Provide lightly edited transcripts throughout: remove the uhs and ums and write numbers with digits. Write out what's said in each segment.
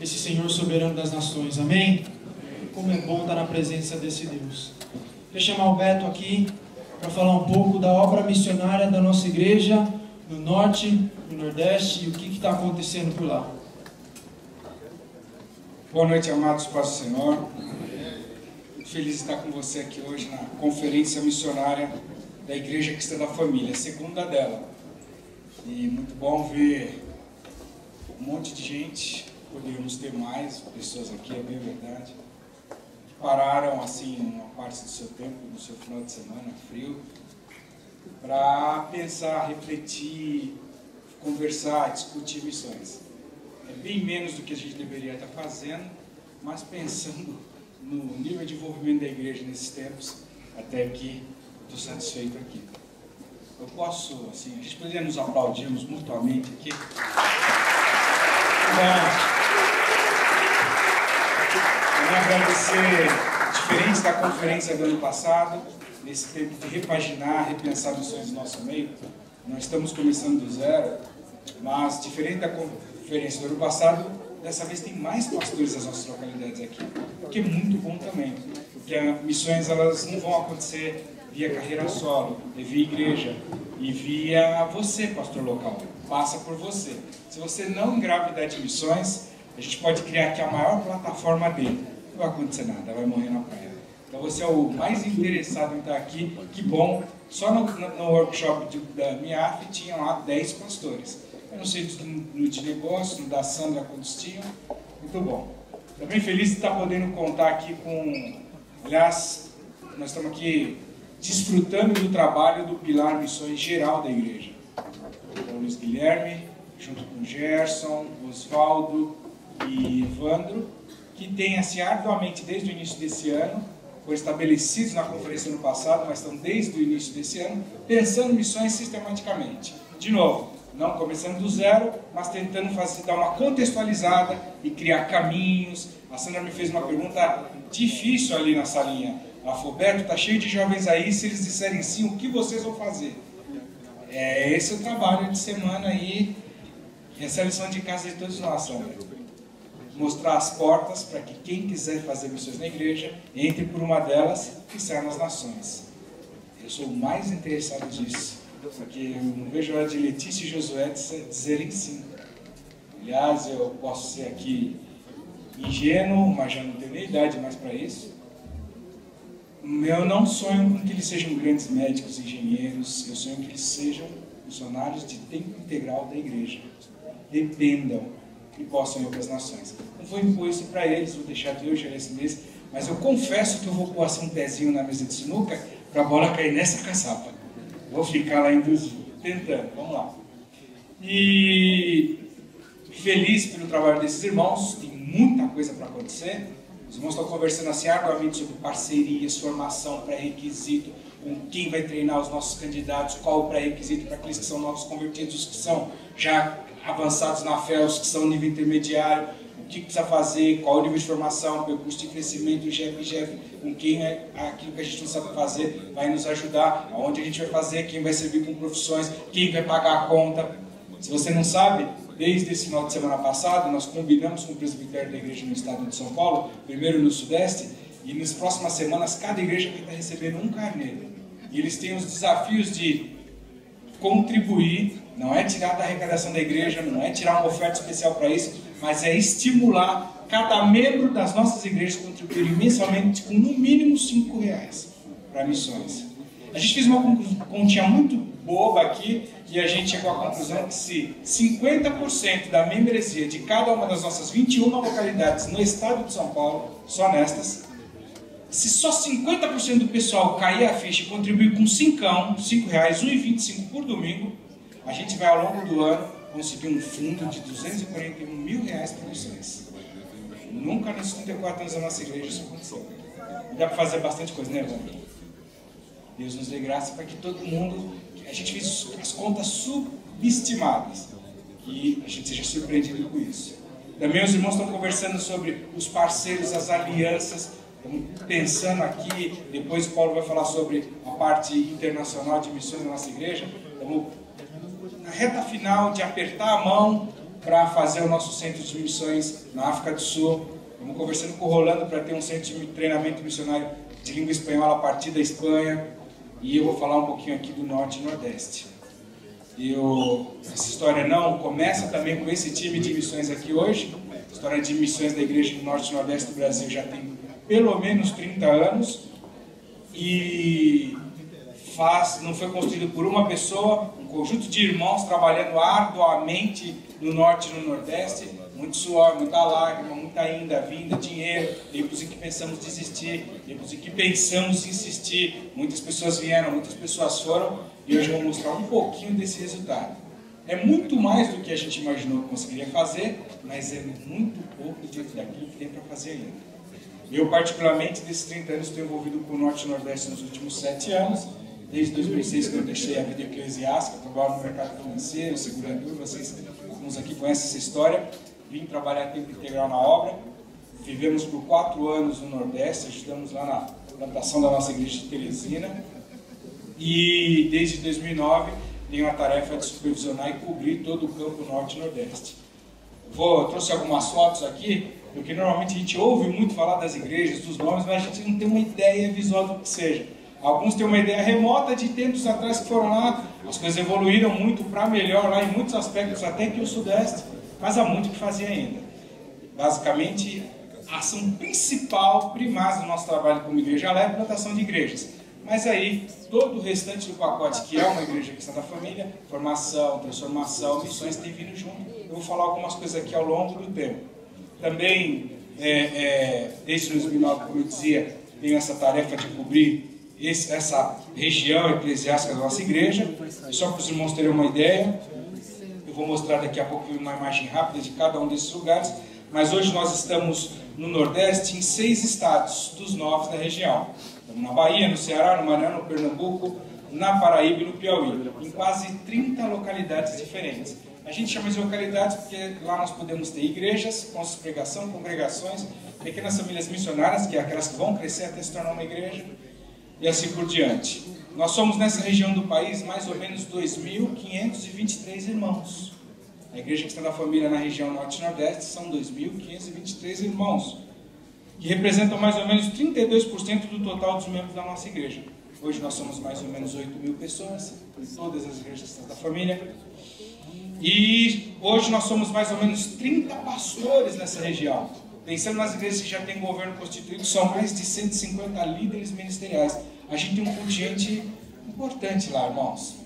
esse Senhor soberano das nações. Amém? Como é bom estar na presença desse Deus. Deixa eu chamar o Beto aqui para falar um pouco da obra missionária da nossa igreja no Norte, no Nordeste e o que está acontecendo por lá. Boa noite, amados, paz do Senhor. Muito feliz de estar com você aqui hoje na conferência missionária da Igreja Cristã da Família, a segunda dela. E muito bom ver um monte de gente, poderíamos ter mais pessoas aqui, é bem verdade, que pararam assim uma parte do seu tempo, no seu final de semana frio, para pensar, refletir, conversar, discutir missões. É bem menos do que a gente deveria estar fazendo, mas pensando no nível de envolvimento da igreja nesses tempos, até aqui, estou satisfeito aqui. Eu posso, assim, a gente poderia nos aplaudirmos mutuamente aqui? Quero agradecer, diferente da conferência do ano passado, nesse tempo de repaginar, repensar missões do nosso meio, nós estamos começando do zero, mas diferente da conferência do ano passado, dessa vez tem mais pastores das nossas localidades aqui, o que é muito bom também, porque as missões elas não vão acontecer via carreira solo, é via igreja e via você, pastor local, passa por você. Se você não engravidar de missões, a gente pode criar aqui a maior plataforma dele, não vai acontecer nada, vai morrer na praia. Então você é o mais interessado em estar aqui, que bom, só no workshop da MIAF tinham lá 10 pastores. Eu não sei no de negócio, no da Sandra quantos tinham, muito bom. Estou bem feliz de estar podendo contar aqui com, aliás, nós estamos aqui desfrutando do trabalho do Pilar Missões Geral da Igreja. O Luiz Guilherme, junto com o Gerson, Osvaldo e Evandro, que tem assim arduamente desde o início desse ano, foram estabelecidos na conferência no passado, mas estão desde o início desse ano, pensando missões sistematicamente. De novo, não começando do zero, mas tentando dar uma contextualizada e criar caminhos. A Sandra me fez uma pergunta difícil ali na salinha. Ela falou, Beto, está cheio de jovens aí, se eles disserem sim, o que vocês vão fazer? Esse é o trabalho de semana aí, essa é a lição de casa de todos nós, Sandra. Mostrar as portas para que quem quiser fazer missões na igreja, entre por uma delas e saia nas nações. Eu sou o mais interessado nisso, porque eu não vejo a hora de Letícia e Josué dizerem sim. Aliás, eu posso ser aqui ingênuo, mas já não tenho nem idade mais para isso. Eu não sonho com que eles sejam grandes médicos, engenheiros, eu sonho que eles sejam funcionários de tempo integral da igreja. Dependam e possam ir para as nações. Não vou impor isso para eles, vou deixar Deus gerar esse mês, mas eu confesso que eu vou pôr assim um pezinho na mesa de sinuca para a bola cair nessa caçapa. Vou ficar lá tentando, vamos lá. E feliz pelo trabalho desses irmãos, tem muita coisa para acontecer. Os irmãos estão conversando assim arduamente sobre parcerias, formação, pré-requisito, com quem vai treinar os nossos candidatos, qual o pré-requisito para aqueles que são novos convertidos, os que são já avançados na fé, os que são nível intermediário, o que precisa fazer, qual o nível de formação, percurso de crescimento, IGF, com quem aquilo que a gente não sabe fazer vai nos ajudar, aonde a gente vai fazer, quem vai servir com profissões, quem vai pagar a conta. Se você não sabe, desde esse final de semana passado, nós combinamos com o presbitério da igreja no estado de São Paulo, primeiro no Sudeste, e nas próximas semanas cada igreja vai estar recebendo um carneiro. E eles têm os desafios de contribuir, não é tirar da arrecadação da igreja, não é tirar uma oferta especial para isso, mas é estimular cada membro das nossas igrejas a contribuir mensalmente com no mínimo R$5 para missões. A gente fez uma continha muito boba aqui e a gente chegou à conclusão que se 50% da membresia de cada uma das nossas 21 localidades no estado de São Paulo, só nestas, se só 50% do pessoal cair a ficha e contribuir com R$5, R$1,25 por domingo, a gente vai ao longo do ano conseguir um fundo de R$241 mil para missões. Nunca nos 34 anos da nossa igreja isso aconteceu. E dá para fazer bastante coisa, né, Evandro? Deus nos dê graça para que todo mundo, a gente fez as contas subestimadas, que a gente seja surpreendido com isso. Também os irmãos estão conversando sobre os parceiros, as alianças, estamos pensando aqui, depois o Paulo vai falar sobre a parte internacional de missões da nossa igreja, estamos na reta final de apertar a mão para fazer o nosso centro de missões na África do Sul. Estamos conversando com o Rolando para ter um centro de treinamento missionário de língua espanhola a partir da Espanha. E eu vou falar um pouquinho aqui do Norte e Nordeste. Essa história não começa também com esse time de missões aqui hoje. A história de missões da Igreja do Norte e Nordeste do Brasil já tem pelo menos 30 anos. E não foi construído por uma pessoa, um conjunto de irmãos trabalhando arduamente no Norte e no Nordeste. Muito suor, muita lágrima, muita ida, vinda, dinheiro, tempos em que pensamos desistir, tempos em que pensamos insistir. Muitas pessoas vieram, muitas pessoas foram, e hoje eu vou mostrar um pouquinho desse resultado. É muito mais do que a gente imaginou que conseguiria fazer, mas é muito pouco diante daquilo que tem para fazer ainda. Eu, particularmente, desses 30 anos, estou envolvido com o Norte e Nordeste nos últimos 7 anos. Desde 2006, que eu deixei a vida eclesiástica, trabalho no mercado financeiro, segurador, vocês, alguns aqui conhecem essa história. Vim trabalhar tempo integral na obra. Vivemos por 4 anos no Nordeste, ajudamos lá na plantação da nossa igreja de Teresina. E desde 2009 tenho a tarefa de supervisionar e cobrir todo o campo Norte e Nordeste. Trouxe algumas fotos aqui, porque normalmente a gente ouve muito falar das igrejas, dos nomes, mas a gente não tem uma ideia visual do que seja. Alguns têm uma ideia remota de tempos atrás que foram lá, as coisas evoluíram muito para melhor lá em muitos aspectos, até que o Sudeste, mas há muito que fazer ainda. Basicamente, a ação principal, primária do nosso trabalho como igreja é a plantação de igrejas. Mas aí, todo o restante do pacote, que é uma igreja cristã da família, formação, transformação, missões, tem vindo junto. Eu vou falar algumas coisas aqui ao longo do tempo. Também, desde 2009, como eu dizia, tenho essa tarefa de cobrir essa região eclesiástica da nossa igreja. Só para os irmãos terem uma ideia, eu vou mostrar daqui a pouco uma imagem rápida de cada um desses lugares. Mas hoje nós estamos no Nordeste, em 6 estados dos 9 da região. Estamos na Bahia, no Ceará, no Maranhão, no Pernambuco, na Paraíba e no Piauí, em quase 30 localidades diferentes. A gente chama de localidades porque lá nós podemos ter igrejas, pontos de pregação, congregações, pequenas famílias missionárias, que é aquelas que vão crescer até se tornar uma igreja, e assim por diante. Nós somos nessa região do país mais ou menos 2.523 irmãos. A Igreja Cristã da Família na região Norte e Nordeste são 2.523 irmãos, que representam mais ou menos 32% do total dos membros da nossa igreja. Hoje nós somos mais ou menos 8.000 pessoas, em todas as igrejas cristãs da família. E hoje nós somos mais ou menos 30 pastores nessa região. Pensando nas igrejas que já têm governo constituído, são mais de 150 líderes ministeriais. A gente tem um contingente importante lá, irmãos.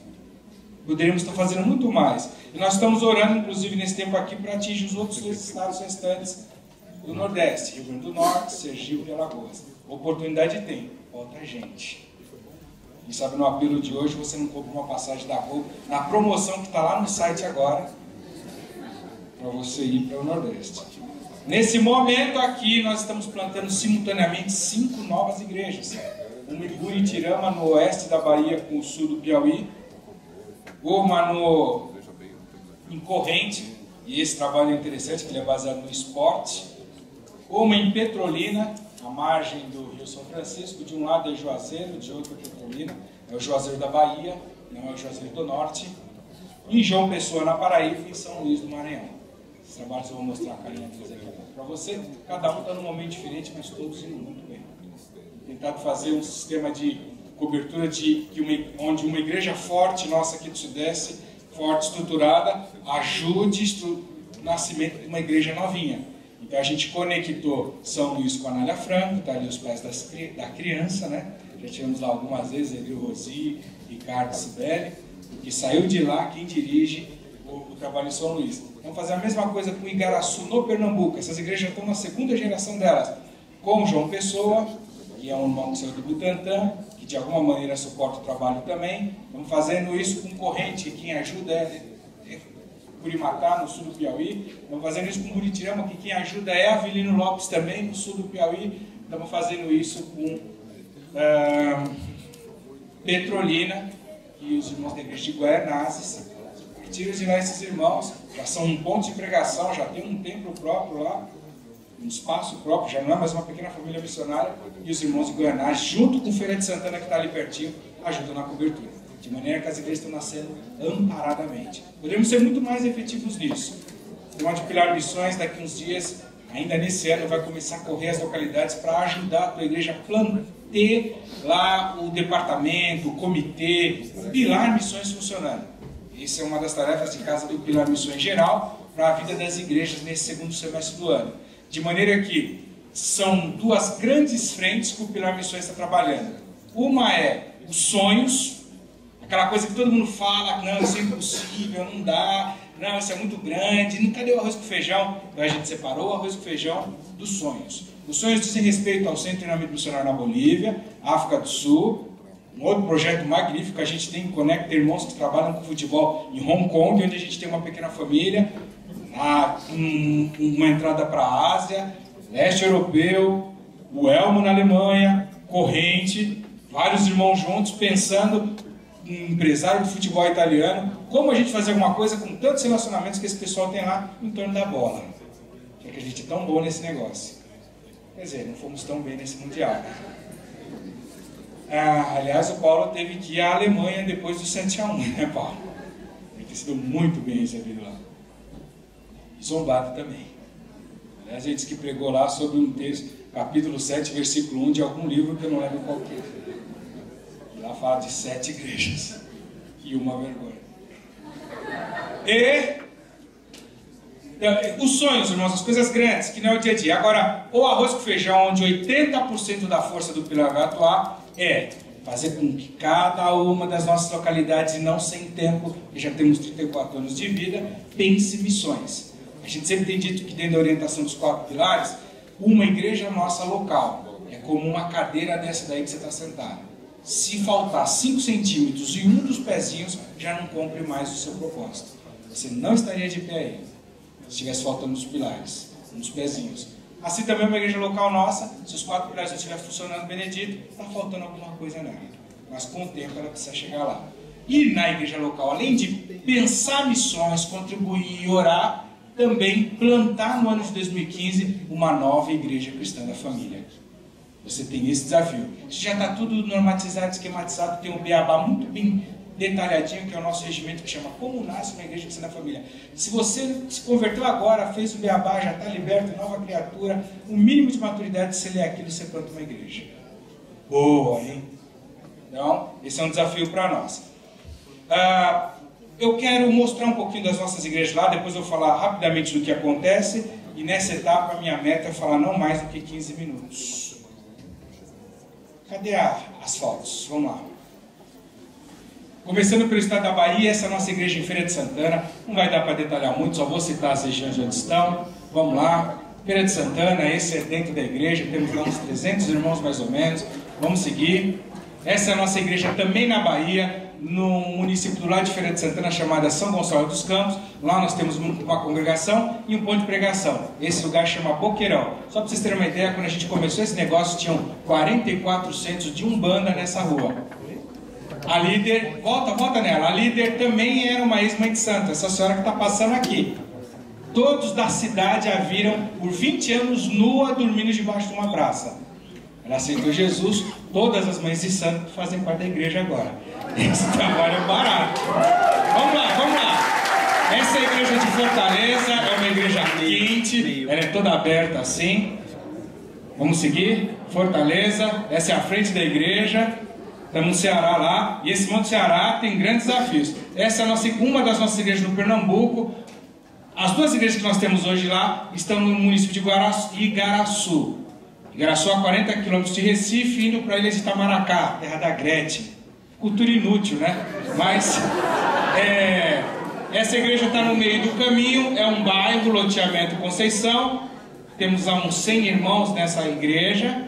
Poderíamos estar fazendo muito mais. E nós estamos orando, inclusive, nesse tempo aqui, para atingir os outros 2 estados restantes do Nordeste, Rio Grande do Norte, Sergipe e Alagoas. Oportunidade tem, falta gente. E sabe, no apelo de hoje, você não compra uma passagem da Gol, na promoção que está lá no site agora, para você ir para o Nordeste. Nesse momento aqui, nós estamos plantando simultaneamente 5 novas igrejas. Uma em Buritirama, no oeste da Bahia, com o sul do Piauí. Uma em Corrente, e esse trabalho é interessante, que ele é baseado no esporte. Uma em Petrolina, à margem do Rio São Francisco. De um lado é Juazeiro, de outro é Petrolina. É o Juazeiro da Bahia, não é o Juazeiro do Norte. Em João Pessoa, na Paraíba, e em São Luís do Maranhão. Esses trabalhos eu vou mostrar a carinha deles aqui para você. Cada um está num momento diferente, mas todos indo muito bem. Tentado fazer um sistema de cobertura onde uma igreja forte, nossa aqui do Sudeste, forte, estruturada, ajude o nascimento de uma igreja novinha. Então a gente conectou São Luís com a Anália Franco, está ali os pais da criança, né? Já tivemos lá algumas vezes, ali o Rosi, Ricardo, Sibeli, que saiu de lá quem dirige o trabalho em São Luís. Vamos fazer a mesma coisa com Igaraçu, no Pernambuco. Essas igrejas já estão na 2ª geração delas, com João Pessoa, que é um irmão que saiu do Butantã, que de alguma maneira suporta o trabalho também. Estamos fazendo isso com Corrente, quem ajuda é Curimatá, no sul do Piauí. Estamos fazendo isso com Buritirama, que quem ajuda é Avelino Lopes também, no sul do Piauí. Estamos fazendo isso com Petrolina, e os irmãos da igreja de Guaianazes. Partiu de lá esses irmãos, já são um ponto de pregação, já tem um templo próprio lá, um espaço próprio, já não é mais uma pequena família missionária, e os irmãos de Guaianazes, junto com Feira de Santana, que está ali pertinho, ajudam na cobertura. De maneira que as igrejas estão nascendo amparadamente. Podemos ser muito mais efetivos nisso. onde o Pilar Missões, daqui uns dias, ainda nesse ano, vai começar a correr as localidades para ajudar a tua igreja a ter lá o departamento, o comitê, o Pilar Missões funcionando. Isso é uma das tarefas de casa do Pilar Missões geral para a vida das igrejas nesse segundo semestre do ano. De maneira que são duas grandes frentes que o Pilar Missões está trabalhando. Uma é os sonhos, aquela coisa que todo mundo fala, não, isso é impossível, não dá, não, isso é muito grande, cadê o arroz com feijão? Então a gente separou o arroz com feijão dos sonhos. Os sonhos dizem respeito ao Centro de Treinamento Missionário na Bolívia, África do Sul, um outro projeto magnífico que a gente tem em Conecta, irmãos que trabalham com futebol em Hong Kong, onde a gente tem uma pequena família, uma entrada para a Ásia, leste europeu, o Elmo na Alemanha, corrente, vários irmãos juntos pensando em empresário de futebol italiano, como a gente fazer alguma coisa com tantos relacionamentos que esse pessoal tem lá em torno da bola. Já que a gente é tão bom nesse negócio. Quer dizer, não fomos tão bem nesse Mundial. Aliás, o Paulo teve que ir à Alemanha depois do 7-1, né, Paulo? Ele tem sido muito bem recebido lá. E zombado também. Aliás, ele disse que pregou lá sobre um texto, capítulo 7, versículo 1 de algum livro que eu não lembro qual que é. E lá fala de 7 igrejas. E uma vergonha. Os sonhos, irmãos, as coisas grandes, que não é o dia a dia. Agora, o arroz com feijão, onde 80% da força do Pilar vai atuar, é fazer com que cada uma das nossas localidades, e não sem tempo, que já temos 34 anos de vida, pense missões. A gente sempre tem dito que dentro da orientação dos 4 pilares, uma igreja nossa local é como uma cadeira dessa daí que você está sentado. Se faltar 5 centímetros e um dos pezinhos, já não cumpre mais o seu propósito. Você não estaria de pé aí, se estivesse faltando os pilares, uns pezinhos. Assim também uma igreja local nossa, se os 4 pilares não estiverem funcionando, Benedito, está faltando alguma coisa nela. Mas com o tempo ela precisa chegar lá. E na igreja local, além de pensar missões, contribuir e orar, também plantar no ano de 2015 uma nova igreja cristã da família. Você tem esse desafio. Isso já está tudo normatizado, esquematizado, tem um beabá muito bem detalhadinho, que é o nosso regimento, que chama Como Nasce uma Igreja Cristã da Família. Se você se converteu agora, fez o beabá, já está liberto, nova criatura, o mínimo de maturidade, se ler aquilo, você planta uma igreja. Boa, hein? Então, esse é um desafio para nós. Eu quero mostrar um pouquinho das nossas igrejas lá, depois eu vou falar rapidamente do que acontece, e nessa etapa a minha meta é falar não mais do que 15 minutos. Cadê as fotos? Vamos lá. Começando pelo estado da Bahia, essa é a nossa igreja em Feira de Santana. Não vai dar para detalhar muito, só vou citar as regiões onde estão. Vamos lá. Feira de Santana, esse é dentro da igreja, temos lá uns 300 irmãos mais ou menos. Vamos seguir. Essa é a nossa igreja também na Bahia, no município do lado de Feira de Santana, chamada São Gonçalo dos Campos. Lá nós temos uma congregação e um ponto de pregação. Esse lugar chama Boqueirão. Só para vocês terem uma ideia, quando a gente começou esse negócio, tinham 44 centros de Umbanda nessa rua. A líder, volta nela, a líder também era uma ex-mãe de santo, essa senhora que está passando aqui. Todos da cidade a viram por 20 anos nua, dormindo debaixo de uma praça. Ela aceitou Jesus, todas as mães de santo fazem parte da igreja agora. Esse trabalho é barato. Vamos lá. Essa é a igreja de Fortaleza, é uma igreja quente, ela é toda aberta assim. Vamos seguir? Fortaleza, essa é a frente da igreja. Estamos no Ceará lá, e esse Monte Ceará tem grandes desafios. Essa é uma das nossas igrejas no Pernambuco. As 2 igrejas que nós temos hoje lá estão no município de Igaraçu. Igaraçu a 40 quilômetros de Recife, indo para a ilha de Itamaracá, terra da Gretchen. Cultura inútil, né? Mas essa igreja está no meio do caminho, é um bairro, loteamento Conceição. Temos lá uns 100 irmãos nessa igreja.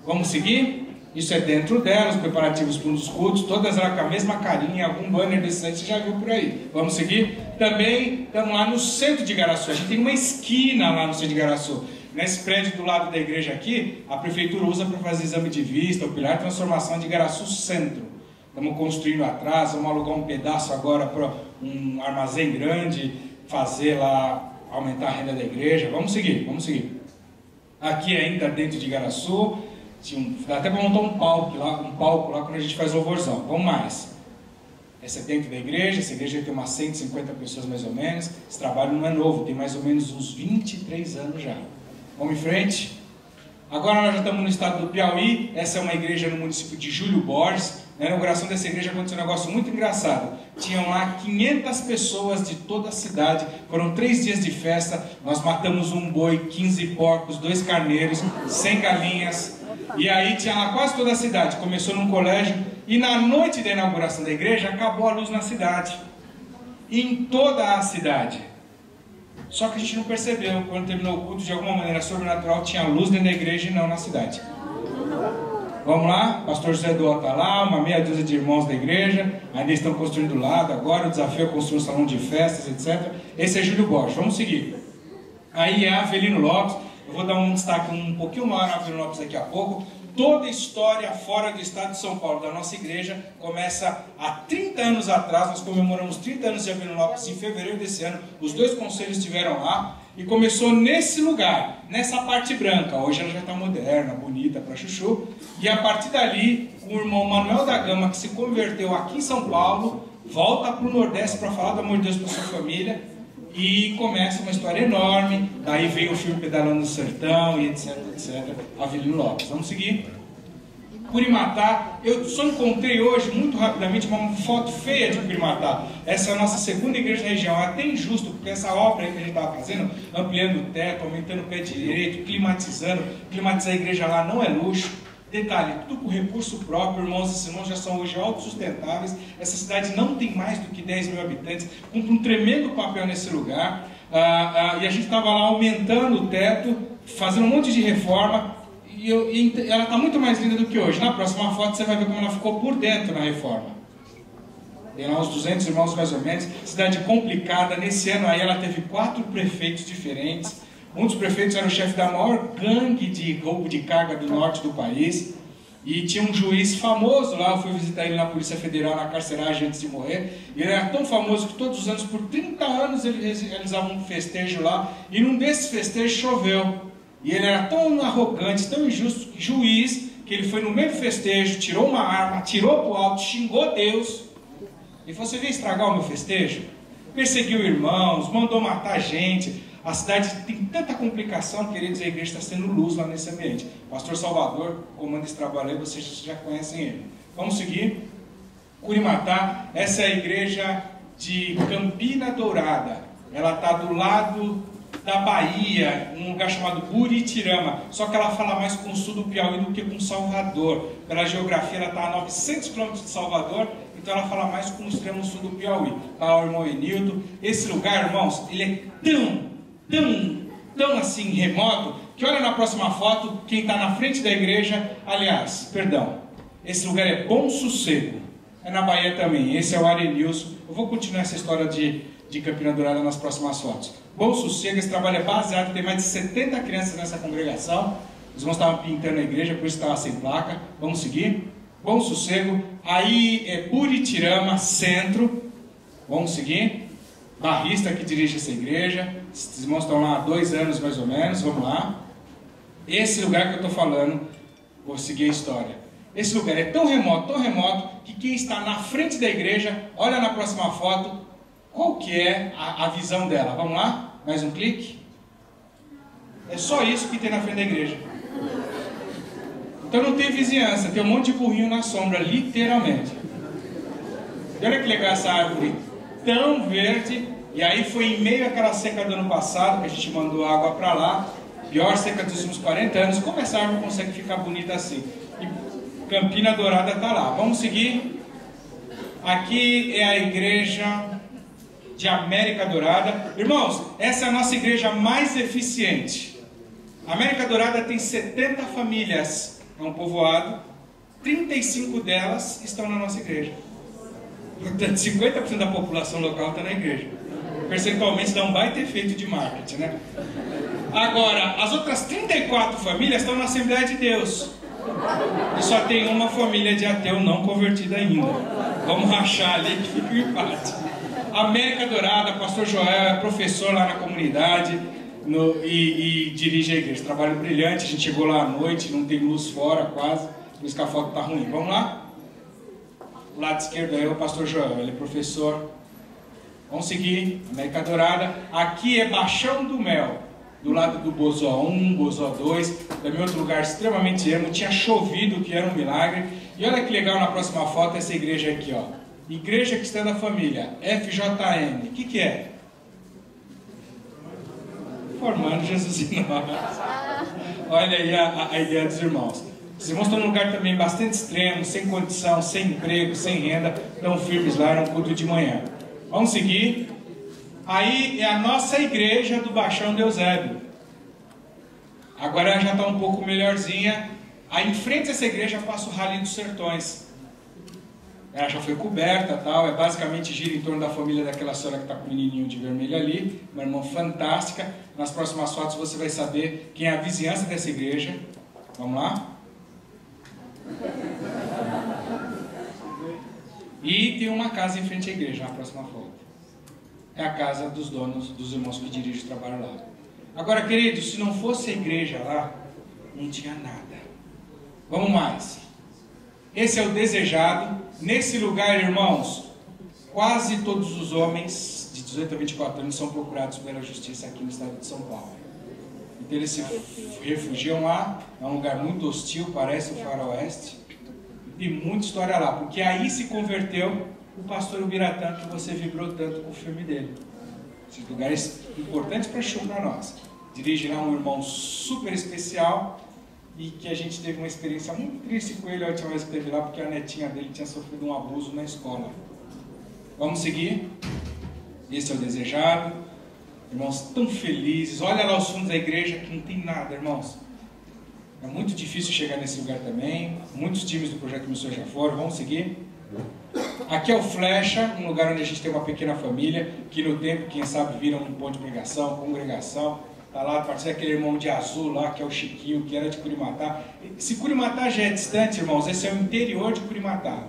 Vamos seguir? Isso é dentro dela, os preparativos para os cultos, todas lá com a mesma carinha, algum banner desse aí você já viu por aí. Vamos seguir? Também estamos lá no centro de Igaraçu. A gente tem uma esquina lá no centro de Igaraçu. Nesse prédio do lado da igreja aqui, a prefeitura usa para fazer exame de vista, o pilar de transformação de Igaraçu Centro. Estamos construindo atrás, vamos alugar um pedaço agora para um armazém grande, fazer lá, aumentar a renda da igreja. Vamos seguir. Aqui ainda dentro de Igaraçu, dá até para montar um palco lá quando a gente faz louvorzão. Vamos mais. Essa é dentro da igreja, essa igreja tem umas 150 pessoas mais ou menos. Esse trabalho não é novo, tem mais ou menos uns 23 anos já. Vamos em frente. Agora nós já estamos no estado do Piauí. Essa é uma igreja no município de Júlio Borges. Na inauguração dessa igreja aconteceu um negócio muito engraçado. Tinham lá 500 pessoas de toda a cidade. Foram 3 dias de festa. Nós matamos um boi, 15 porcos, 2 carneiros, 100 galinhas. E aí tinha lá quase toda a cidade. Começou num colégio. E na noite da inauguração da igreja, acabou a luz na cidade. Em toda a cidade. Só que a gente não percebeu. Quando terminou o culto, de alguma maneira sobrenatural, tinha luz dentro da igreja e não na cidade. Vamos lá? Pastor José Duó está lá, uma meia dúzia de irmãos da igreja. Ainda estão construindo do lado. Agora o desafio é construir um salão de festas, etc. Esse é Júlio Borges. Vamos seguir. Aí é Avelino Lopes. Eu vou dar um destaque um pouquinho maior a Avelino Lopes daqui a pouco. Toda a história fora do estado de São Paulo da nossa igreja começa há 30 anos atrás. Nós comemoramos 30 anos de Avelino Lopes em fevereiro desse ano. Os 2 conselhos estiveram lá e começou nesse lugar, nessa parte branca. Hoje ela já está moderna, bonita para chuchu. E a partir dali, o irmão Manuel da Gama, que se converteu aqui em São Paulo, volta para o Nordeste para falar do amor de Deus para sua família. E começa uma história enorme. Daí veio o filme Pedalando no Sertão e etc, etc. Avelino Lopes. Vamos seguir. Curimatá. Eu só encontrei hoje, muito rapidamente, uma foto feia de Curimatá. Essa é a nossa segunda igreja na região. É até injusto, porque essa obra aí que a gente estava fazendo, ampliando o teto, aumentando o pé direito, climatizando. Climatizar a igreja lá não é luxo. Detalhe, tudo com recurso próprio. Irmãos e irmãos já são hoje autossustentáveis. Essa cidade não tem mais do que 10 mil habitantes, cumpre um tremendo papel nesse lugar. E a gente estava lá aumentando o teto, fazendo um monte de reforma, e ela está muito mais linda do que hoje. Na próxima foto você vai ver como ela ficou por dentro na reforma. Tem lá uns 200 irmãos mais ou menos. Cidade complicada. Nesse ano aí ela teve 4 prefeitos diferentes. Um dos prefeitos era o chefe da maior gangue de roubo de carga do norte do país. E tinha um juiz famoso lá, eu fui visitar ele na Polícia Federal, na carceragem antes de morrer. E ele era tão famoso que todos os anos, por 30 anos, ele realizava um festejo lá. E num desses festejos choveu. E ele era tão arrogante, tão injusto, juiz, que ele foi no meio do festejo, tirou uma arma, atirou pro alto, xingou Deus. E falou: você veio estragar o meu festejo? Perseguiu irmãos, mandou matar gente. A cidade tem tanta complicação, queridos, a igreja está sendo luz lá nesse ambiente. Pastor Salvador comanda esse trabalho aí, vocês já conhecem ele. Vamos seguir. Curimatá, essa é a igreja de Campina Dourada. Ela está do lado da Bahia, num lugar chamado Buritirama. Só que ela fala mais com o sul do Piauí do que com Salvador. Pela geografia, ela está a 900 quilômetros de Salvador. Então ela fala mais com o extremo sul do Piauí. Tá o irmão Enildo. Esse lugar, irmãos, ele é tão assim remoto, que olha na próxima foto, quem está na frente da igreja, aliás, perdão, esse lugar é Bom Sossego, é na Bahia também. Esse é o Arenilson. Eu vou continuar essa história de Campina Dourada nas próximas fotos. Bom Sossego, esse trabalho é baseado, tem mais de 70 crianças nessa congregação. Os irmãos estavam pintando a igreja, por isso estava sem placa. Vamos seguir. Bom Sossego, aí é Buritirama, centro. Vamos seguir. Barrista que dirige essa igreja. Esses irmãos estão lá há 2 anos mais ou menos. Vamos lá. Esse lugar que eu estou falando, vou seguir a história. Esse lugar é tão remoto, que quem está na frente da igreja, olha na próxima foto, qual que é a visão dela. Vamos lá? Mais um clique. É só isso que tem na frente da igreja. Então não tem vizinhança, tem um monte de burrinho na sombra, literalmente. E olha que legal essa árvore tão verde. E aí foi em meio àquela seca do ano passado que a gente mandou água para lá. Pior seca dos últimos 40 anos. Como essa árvore consegue ficar bonita assim? E Campina Dourada está lá. Vamos seguir. Aqui é a igreja de América Dourada. Irmãos, essa é a nossa igreja mais eficiente. A América Dourada tem 70 famílias. É um povoado. 35 delas estão na nossa igreja. Portanto, 50% da população local está na igreja. Percentualmente dá um baita efeito de marketing, né? Agora, as outras 34 famílias estão na Assembleia de Deus. E só tem uma família de ateu não convertida ainda. Vamos rachar ali que fica o empate. América Dourada, pastor Joel é professor lá na comunidade e dirige a igreja. Trabalho brilhante, a gente chegou lá à noite, não tem luz fora quase, por isso que a foto está ruim. Vamos lá? O lado esquerdo é o pastor Joel, ele é professor. Vamos seguir, América Dourada. Aqui é Baixão do Mel, do lado do Bozó 1, Bozó 2, também outro lugar extremamente ermo, tinha chovido, que era um milagre. E olha que legal na próxima foto essa igreja aqui, ó. Igreja Cristã da Família, FJN. O que é? Formando Jesus em nós. Olha aí a ideia dos irmãos. Os irmãos estão num lugar também bastante extremo, sem condição, sem emprego, sem renda, estão firmes lá, era um culto de manhã. Vamos seguir. Aí é a nossa igreja do Baixão do Eusébio. Agora ela já está um pouco melhorzinha. Aí em frente a essa igreja passa o Rally dos Sertões. Ela já foi coberta, tal. É basicamente gira em torno da família daquela senhora que está com o menininho de vermelho ali. Uma irmã fantástica. Nas próximas fotos você vai saber quem é a vizinhança dessa igreja. Vamos lá? E tem uma casa em frente à igreja na próxima foto. É a casa dos donos, dos irmãos que dirigem o trabalho lá. Agora, queridos, se não fosse a igreja lá, não tinha nada. Vamos mais. Esse é o desejado. Nesse lugar, irmãos, quase todos os homens de 18 a 24 anos são procurados pela justiça aqui no estado de São Paulo. Então eles se refugiam lá. É um lugar muito hostil, parece o faroeste. E muita história lá, porque aí se converteu o pastor Ubiratã, que você vibrou tanto com o filme dele. Esses lugares importantes para nós. Dirige lá um irmão super especial e que a gente teve uma experiência muito triste com ele a última vez que esteve lá, porque a netinha dele tinha sofrido um abuso na escola. Vamos seguir. Esse é o desejado. Irmãos tão felizes. Olha lá os fundos da igreja que não tem nada, irmãos. É muito difícil chegar nesse lugar também. Muitos times do Projeto Missões já foram. Vamos seguir. Aqui é o Flecha, um lugar onde a gente tem uma pequena família, que no tempo, quem sabe, vira um ponto de pregação, congregação. Está lá, parece aquele irmão de azul lá, que é o Chiquinho, que era de Curimatá. Se Curimatá já é distante, irmãos, esse é o interior de Curimatá.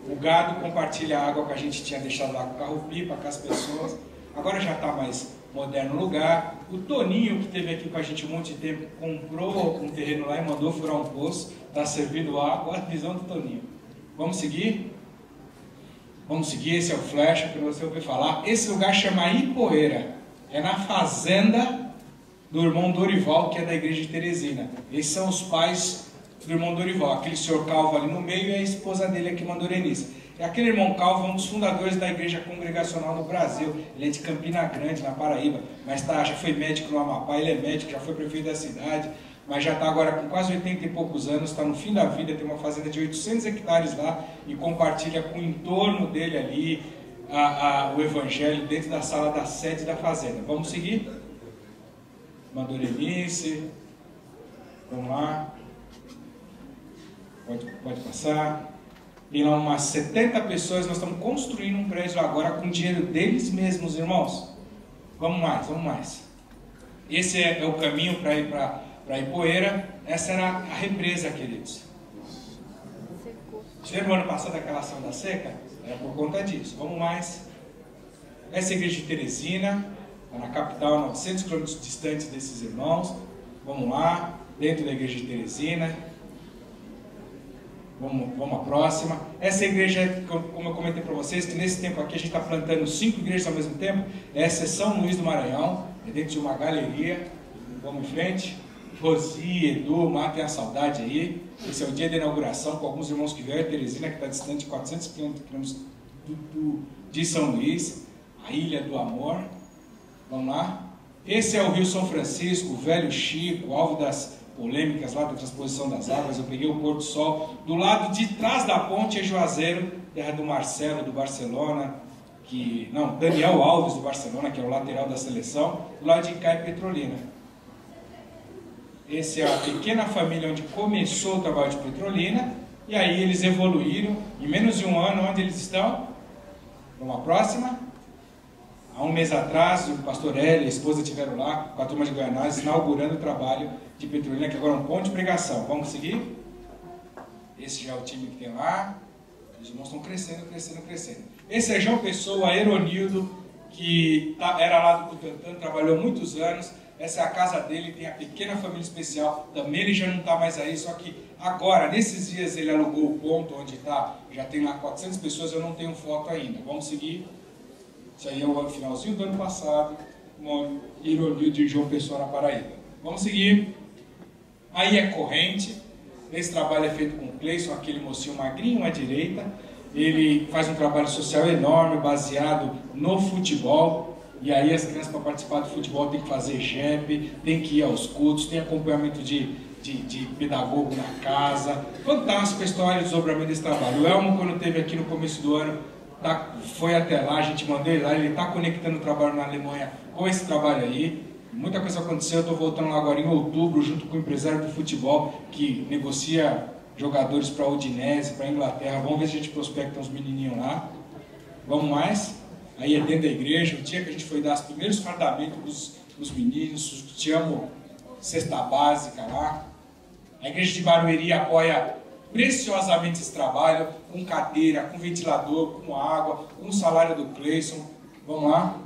O gado compartilha a água que a gente tinha deixado lá com o carro-pipa, com as pessoas. Agora já está mais moderno o lugar. O Toninho, que esteve aqui com a gente um monte de tempo, comprou um terreno lá e mandou furar um poço. Está servindo água. A visão do Toninho. Vamos seguir? Vamos seguir. Esse é o Flecha, que você ouviu falar. Esse lugar chama Ipoeira. É na fazenda do irmão Dorival, que é da igreja de Teresina. Esses são os pais do irmão Dorival. Aquele senhor Calvo ali no meio e a esposa dele aqui, Mandorenice. E aquele irmão Calvo é um dos fundadores da igreja congregacional no Brasil. Ele é de Campina Grande, na Paraíba, mas já foi médico no Amapá, ele é médico, já foi prefeito da cidade, mas já está agora com quase 80 e poucos anos, está no fim da vida, tem uma fazenda de 800 hectares lá e compartilha com o entorno dele ali o evangelho dentro da sala da sede da fazenda. Vamos seguir? Mandorenice, vamos lá, pode passar. Tem lá umas 70 pessoas, nós estamos construindo um prédio agora com dinheiro deles mesmos, irmãos. Vamos mais. Esse é o caminho para ir para Ipoeira. Essa era a represa, queridos. Você lembra o ano passado aquela ação da seca? Era por conta disso. Vamos mais. Essa é a igreja de Teresina, está na capital, 900 quilômetros distante desses irmãos. Vamos lá, dentro da igreja de Teresina. Vamos à próxima. Essa igreja, como eu comentei para vocês, que nesse tempo aqui a gente está plantando 5 igrejas ao mesmo tempo. Essa é São Luís do Maranhão, é dentro de uma galeria. Vamos em frente. Rosi, Edu, matem a saudade aí. Esse é o dia da inauguração com alguns irmãos que vieram. Teresina, que está distante de 400 quilômetros de São Luís. A Ilha do Amor. Vamos lá. Esse é o Rio São Francisco, o Velho Chico, alvo das polêmicas lá da transposição das águas. Eu peguei o pôr do sol. Do lado de trás da ponte é Juazeiro, terra do Marcelo, do Barcelona, Daniel Alves, do Barcelona, que é o lateral da seleção. Do lado de cá é Petrolina. Essa é a pequena família onde começou o trabalho de Petrolina. E aí eles evoluíram. Em menos de um ano, onde eles estão? Vamos à próxima. Há um mês atrás, o pastor Hélio e a esposa estiveram lá com a turma de Goianás, inaugurando o trabalho de Petrolina, que agora é um ponto de pregação. Vamos seguir? Esse já é o time que tem lá. Os irmãos estão crescendo. Esse é João Pessoa, Aeronildo, que era lá do Butantã, trabalhou muitos anos. essa é a casa dele, tem a pequena família especial, também ele já não está mais aí, só que agora, nesses dias ele alugou o ponto onde está, já tem lá 400 pessoas, eu não tenho foto ainda. Vamos seguir. Isso aí é o finalzinho do ano passado, uma ironia de João Pessoa na Paraíba. Vamos seguir. Aí é corrente. Esse trabalho é feito com o Cleison, aquele mocinho magrinho à direita. Ele faz um trabalho social enorme, baseado no futebol. E aí as crianças, para participar do futebol, tem que fazer GEP, tem que ir aos cultos, tem acompanhamento de pedagogo na casa. Fantástica a história e o desdobramento desse trabalho. O Elmo, quando esteve aqui no começo do ano, foi até lá, a gente mandou ele lá, ele está conectando o trabalho na Alemanha com esse trabalho aí. Muita coisa aconteceu, eu estou voltando lá agora em outubro, junto com o empresário do futebol, que negocia jogadores para a Udinese, para a Inglaterra. Vamos ver se a gente prospecta uns menininhos lá. Vamos mais? Aí é dentro da igreja, o dia que a gente foi dar os primeiros fardamentos dos meninos, te amo, cesta básica lá. A igreja de Barueri apoia preciosamente esse trabalho, com cadeira, com ventilador, com água, com o salário do Cleison. Vamos lá?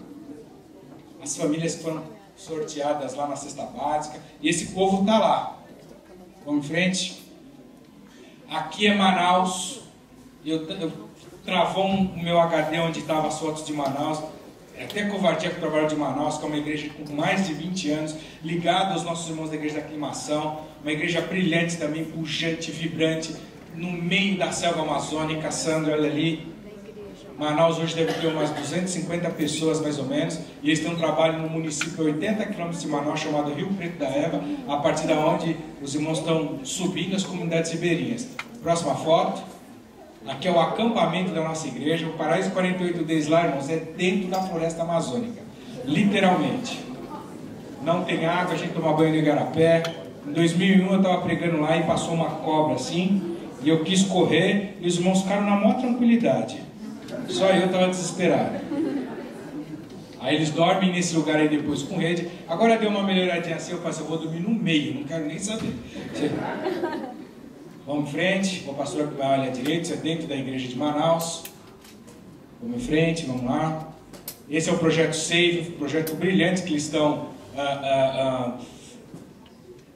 As famílias que foram sorteadas lá na cesta básica, e esse povo está lá. Vamos em frente? Aqui é Manaus. Eu travou o meu HD onde estavam as fotos de Manaus. É até covardia que eu trabalho de Manaus, que é uma igreja com mais de 20 anos, ligada aos nossos irmãos da Igreja da Aclimação, uma igreja brilhante também, pujante, vibrante, no meio da selva amazônica. Sandra, olha ali. Manaus hoje deve ter umas 250 pessoas, mais ou menos, e eles têm um trabalho no município a 80 km de Manaus, chamado Rio Preto da Eva, a partir da onde os irmãos estão subindo as comunidades ribeirinhas. Próxima foto. Aqui é o acampamento da nossa igreja. O Paraíso 48 Days lá, irmãos, é dentro da floresta amazônica. Literalmente. Não tem água, a gente toma banho no igarapé. Em 2001 eu estava pregando lá e passou uma cobra assim, e eu quis correr, e os irmãos ficaram na maior tranquilidade. Só eu estava desesperado. Aí eles dormem nesse lugar aí depois com rede. Agora deu uma melhoradinha assim, eu falei assim, eu vou dormir no meio, não quero nem saber. Vamos em frente, o pastor que vai à direita, isso é dentro da igreja de Manaus. Vamos em frente, vamos lá. Esse é o projeto Save, projeto brilhante que eles estão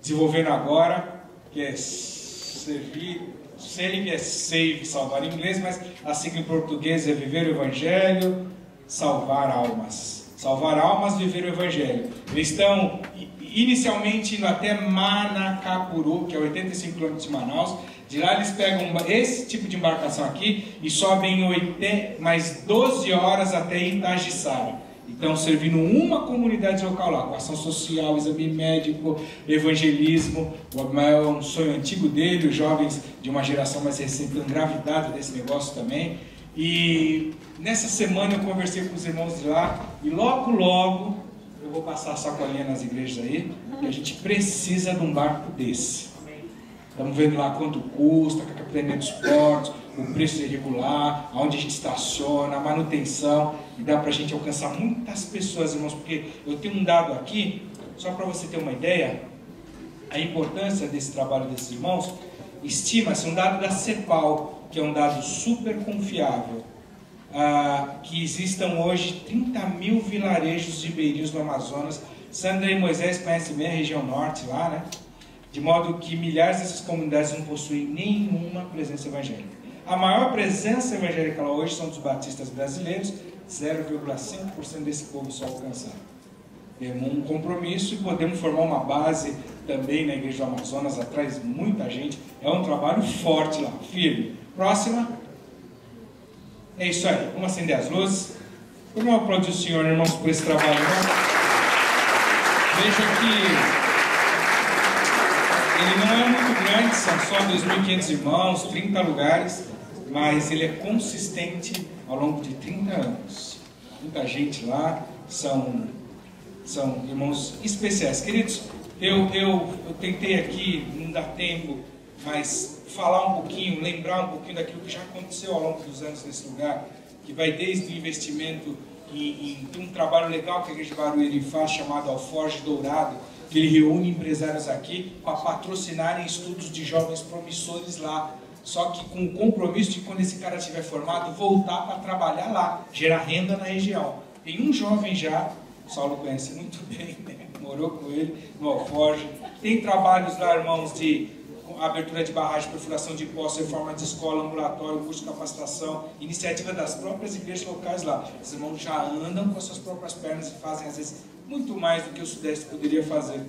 desenvolvendo agora, que é servir. Save é save, salvar em inglês, mas a sigla em português é viver o evangelho, salvar almas. Salvar almas, viver o evangelho. Eles estão inicialmente indo até Manacapuru, que é 85 km de Manaus. De lá eles pegam esse tipo de embarcação aqui e sobem mais 12 horas até Itagiçara. Então, servindo uma comunidade local lá, com ação social, exame médico, evangelismo. É um sonho antigo dele, os jovens de uma geração mais recente estão engravidados desse negócio também. E nessa semana eu conversei com os irmãos de lá e logo eu vou passar a sacolinha nas igrejas aí, que a gente precisa de um barco desse. Estamos vendo lá quanto custa, com a capitania dos portos, o preço irregular, aonde a gente estaciona, a manutenção, e dá para a gente alcançar muitas pessoas, irmãos, porque eu tenho um dado aqui, só para você ter uma ideia, a importância desse trabalho desses irmãos, estima-se um dado da CEPAL, que é um dado super confiável, que existam hoje 30 mil vilarejos ribeirinhos no Amazonas. Sandra e Moisés conhecem bem a região norte lá, né? De modo que milhares dessas comunidades não possuem nenhuma presença evangélica. A maior presença evangélica lá hoje são dos batistas brasileiros, 0,5% desse povo só alcançado. Temos um compromisso e podemos formar uma base também na Igreja do Amazonas, atrás muita gente. É um trabalho forte lá, firme. Próxima. É isso aí, vamos acender as luzes. Vamos aplaudir o Senhor, irmãos, por esse trabalho. Veja que ele não é muito grande, são só 2.500 irmãos, 30 lugares, mas ele é consistente ao longo de 30 anos. Muita gente lá, são irmãos especiais. Queridos, eu tentei aqui, não dá tempo, mas falar um pouquinho, lembrar um pouquinho daquilo que já aconteceu ao longo dos anos nesse lugar, que vai desde o investimento em um trabalho legal que a Igreja de Barueri faz, chamado Alforge Dourado, que ele reúne empresários aqui para patrocinarem estudos de jovens promissores lá, só que com o compromisso de quando esse cara estiver formado, voltar para trabalhar lá, gerar renda na região. Tem um jovem já O Saulo conhece muito bem, né? Morou com ele no Alforge. Tem trabalhos lá, irmãos, de abertura de barragem, perfuração de poços, reforma de escola, ambulatório, curso de capacitação, iniciativa das próprias igrejas locais lá. Os irmãos já andam com as suas próprias pernas e fazem, às vezes, muito mais do que o Sudeste poderia fazer.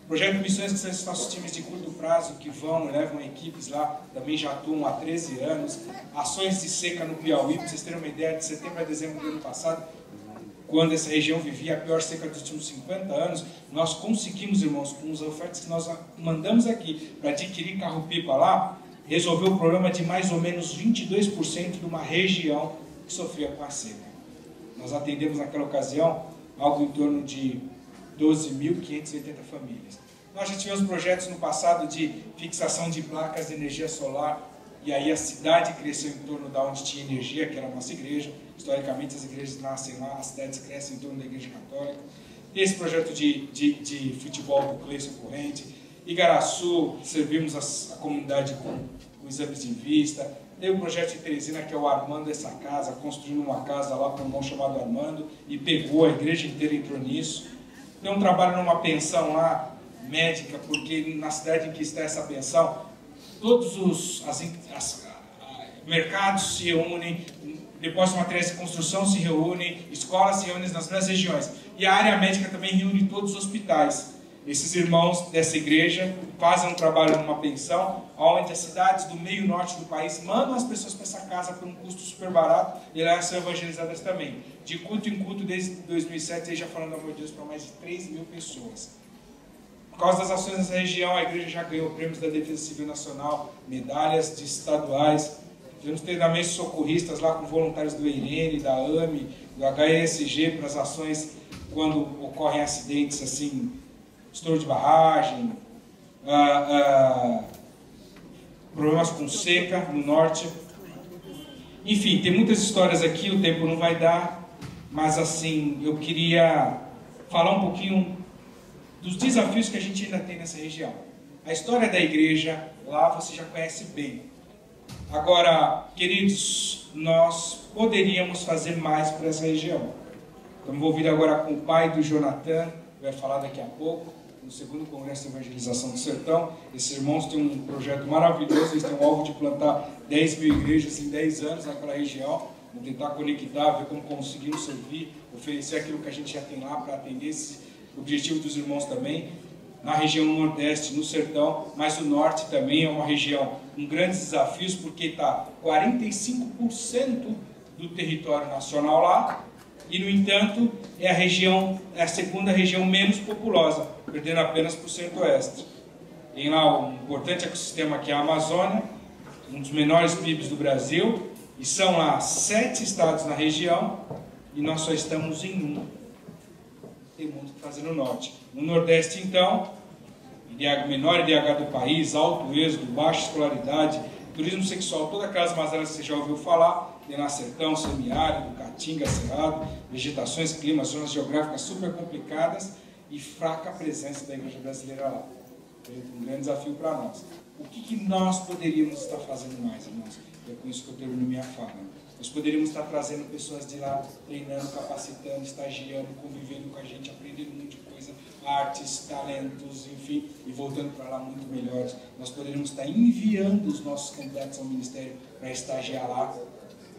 Projeto de missões, que são esses nossos times de curto prazo, que vão e levam equipes lá, também já atuam há 13 anos. Ações de seca no Piauí, para vocês terem uma ideia, de setembro a dezembro do ano passado, quando essa região vivia a pior seca dos últimos 50 anos, nós conseguimos, irmãos, com as ofertas que nós mandamos aqui para adquirir carro-pipa lá, resolver o problema de mais ou menos 22% de uma região que sofria com a seca. Nós atendemos naquela ocasião algo em torno de 12.580 famílias. Nós já tivemos projetos no passado de fixação de placas de energia solar, e aí a cidade cresceu em torno da onde tinha energia, que era a nossa igreja. Historicamente as igrejas nascem lá, as cidades crescem em torno da igreja católica. Tem esse projeto de futebol do Cleison Corrente. Igaraçu, servimos a comunidade com exames de vista. Tem o projeto de Teresina, que é o Armando Essa Casa, construindo uma casa lá para um irmão chamado Armando, e pegou, a igreja inteira entrou nisso. Tem um trabalho numa pensão lá, médica, porque na cidade em que está essa pensão, todos os mercados se reúnem, depósitos de materiais de construção se reúnem, escolas se reúnem nas mesmas regiões. E a área médica também reúne todos os hospitais. Esses irmãos dessa igreja fazem um trabalho numa pensão, onde as cidades do meio norte do país mandam as pessoas para essa casa por um custo super barato, e elas são evangelizadas também. De culto em culto, desde 2007, eles já falando do amor de Deus para mais de 3.000 pessoas. Por causa das ações nessa região, a igreja já ganhou prêmios da Defesa Civil Nacional, medalhas de estaduais. Tivemos treinamentos socorristas lá com voluntários do EIRENE, da AME, do HESG, para as ações quando ocorrem acidentes assim, estouro de barragem, problemas com seca no norte. Enfim, tem muitas histórias aqui, o tempo não vai dar, mas assim, eu queria falar um pouquinho dos desafios que a gente ainda tem nessa região. A história da igreja lá você já conhece bem. Agora, queridos, nós poderíamos fazer mais para essa região. Estamos envolvidos agora com o pai do Jonathan, vai falar daqui a pouco, no segundo Congresso de Evangelização do Sertão. Esses irmãos têm um projeto maravilhoso, eles têm o alvo de plantar 10.000 igrejas em 10 anos naquela região. Vamos tentar conectar, ver como conseguimos servir, oferecer aquilo que a gente já tem lá para atender esse objetivo dos irmãos também. Na região nordeste, no sertão, mas o norte também é uma região com grandes desafios, porque está 45% do território nacional lá, e no entanto é a segunda região menos populosa, perdendo apenas para o centro-oeste. Tem lá um importante ecossistema que é a Amazônia, um dos menores PIBs do Brasil, e são lá 7 estados na região, e nós só estamos em um. Tem muito que fazer no norte. No nordeste, então, menor IDH do país, alto êxodo, baixa escolaridade, turismo sexual, todas aquelas mazelas que você já ouviu falar, tem lá sertão, semiárido, caatinga, cerrado, vegetações, climas, zonas geográficas super complicadas e fraca presença da igreja brasileira lá. Um grande desafio para nós. O que nós poderíamos estar fazendo mais, irmãos? É com isso que eu termino minha fala. Nós poderíamos estar trazendo pessoas de lá, treinando, capacitando, estagiando, convivendo com a gente, aprendendo um monte de coisa, artes, talentos, enfim, e voltando para lá muito melhores. Nós poderíamos estar enviando os nossos candidatos ao ministério para estagiar lá.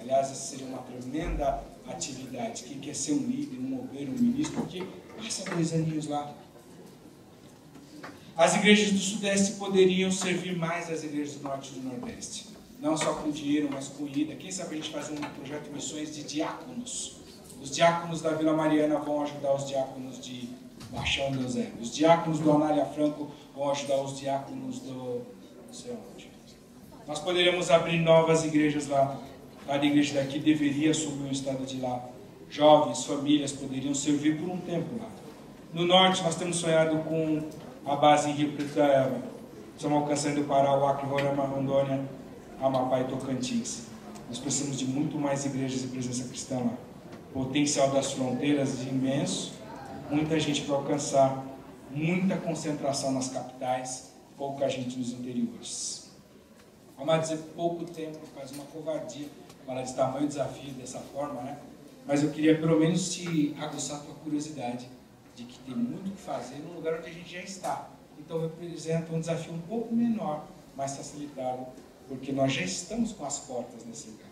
Aliás, essa seria uma tremenda atividade. Quem quer ser um líder, um obreiro, um ministro, porque passa 2 aninhos lá. As igrejas do Sudeste poderiam servir mais às igrejas do Norte e do Nordeste. Não só com dinheiro, mas com ida. Quem sabe a gente faz um projeto de missões de diáconos. Os diáconos da Vila Mariana vão ajudar os diáconos de Baixão do Zé. Os diáconos do Anália Franco vão ajudar os diáconos do... não sei onde. Nós poderíamos abrir novas igrejas lá. Cada igreja daqui deveria assumir o estado de lá. Jovens, famílias poderiam servir por um tempo lá. No norte, nós temos sonhado com a base em Rio Preto da Eva. Estamos alcançando o Pará, o Acre, Roraima, Rondônia, Amapá e Tocantins. Nós precisamos de muito mais igrejas e presença cristã lá. O potencial das fronteiras é imenso, muita gente para alcançar, muita concentração nas capitais, pouca gente nos interiores. Vamos dizer, pouco tempo, faz uma covardia falar de tamanho desafio dessa forma, né? mas eu queria pelo menos te aguçar a tua curiosidade de que tem muito o que fazer no lugar onde a gente já está. Então representa um desafio um pouco menor, mais facilitado, porque nós já estamos com as portas nesse lugar.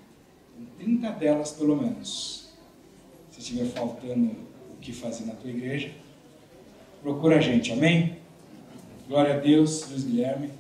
Em 30 delas, pelo menos. Se estiver faltando o que fazer na tua igreja, procura a gente, amém? Glória a Deus, Luiz Guilherme.